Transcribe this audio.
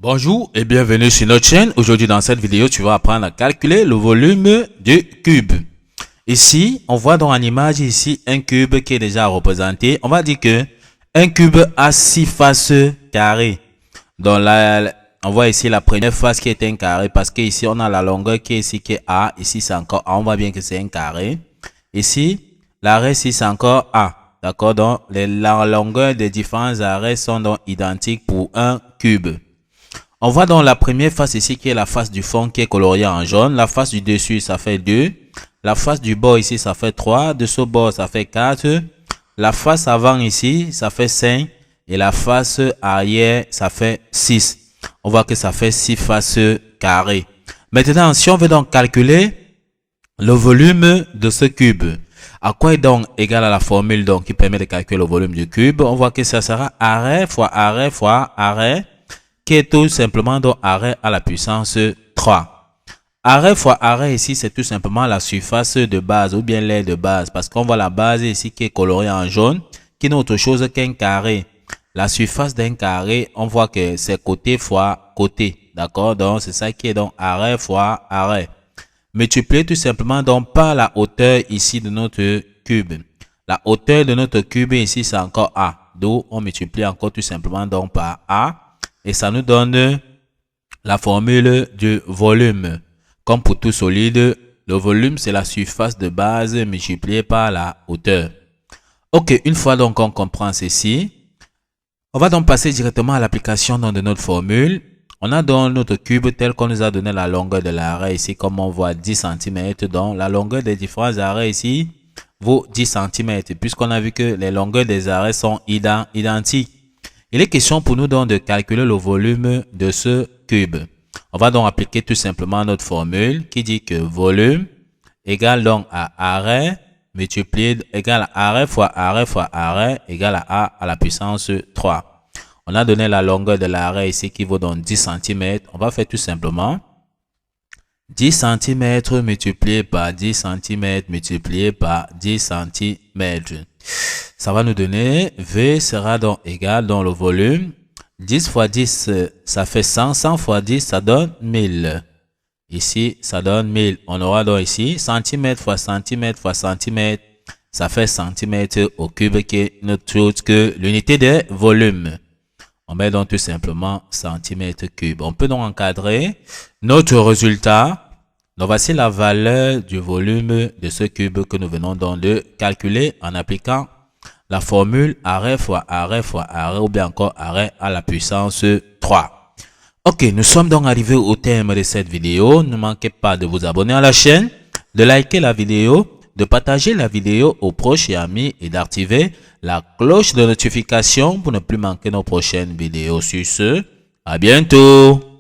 Bonjour et bienvenue sur notre chaîne. Aujourd'hui dans cette vidéo, tu vas apprendre à calculer le volume du cube. Ici, on voit dans l'image ici un cube qui est déjà représenté. On va dire que un cube a 6 faces carrées. Donc là, on voit ici la première face qui est un carré parce que ici on a la longueur qui est ici qui est A. Ici c'est encore A. On voit bien que c'est un carré. Ici, l'arrêt ici c'est encore A. D'accord? Donc la longueur des différents arrêts sont donc identiques pour un cube. On voit dans la première face ici qui est la face du fond qui est coloriée en jaune. La face du dessus, ça fait 2. La face du bord ici, ça fait 3. De ce bord, ça fait 4. La face avant ici, ça fait 5. Et la face arrière, ça fait 6. On voit que ça fait 6 faces carrées. Maintenant, si on veut donc calculer le volume de ce cube, à quoi est donc égal à la formule donc qui permet de calculer le volume du cube? On voit que ça sera arrêt fois arrêt fois arrêt, qui est tout simplement donc arrêt à la puissance 3. Arrêt fois arrêt ici, c'est tout simplement la surface de base ou bien l'aire de base. Parce qu'on voit la base ici qui est colorée en jaune, qui n'est autre chose qu'un carré. La surface d'un carré, on voit que c'est côté fois côté. D'accord? Donc, c'est ça qui est donc arrêt fois arrêt. Multiplié tout simplement donc par la hauteur ici de notre cube. La hauteur de notre cube ici, c'est encore A. Donc, on multiplie encore tout simplement donc par A. Et ça nous donne la formule du volume. Comme pour tout solide, le volume, c'est la surface de base multipliée par la hauteur. Ok, une fois donc on comprend ceci, on va donc passer directement à l'application de notre formule. On a donc notre cube tel qu'on nous a donné la longueur de l'arrêt ici, comme on voit 10 cm. Donc la longueur des différents arrêts ici vaut 10 cm, puisqu'on a vu que les longueurs des arrêts sont identiques. Il est question pour nous donc de calculer le volume de ce cube. On va donc appliquer tout simplement notre formule qui dit que volume égale donc à arrêt multiplié égale à arrêt fois arrêt égale à la puissance 3. On a donné la longueur de l'arrêt ici qui vaut donc 10 cm. On va faire tout simplement 10 cm multiplié par 10 cm multiplié par 10 cm. Ça va nous donner, V sera donc égal dans le volume. 10 fois 10, ça fait 100. 100 fois 10, ça donne 1000. Ici, ça donne 1000. On aura donc ici, centimètre fois centimètre fois centimètre. Ça fait centimètre au cube qui est notre chose que l'unité de volume. On met donc tout simplement centimètre cube. On peut donc encadrer notre résultat. Donc voici la valeur du volume de ce cube que nous venons donc de calculer en appliquant la formule arrêt fois arrêt ou bien encore arrêt à la puissance 3. Ok, nous sommes donc arrivés au terme de cette vidéo. Ne manquez pas de vous abonner à la chaîne, de liker la vidéo, de partager la vidéo aux proches et amis et d'activer la cloche de notification pour ne plus manquer nos prochaines vidéos. Sur ce, à bientôt.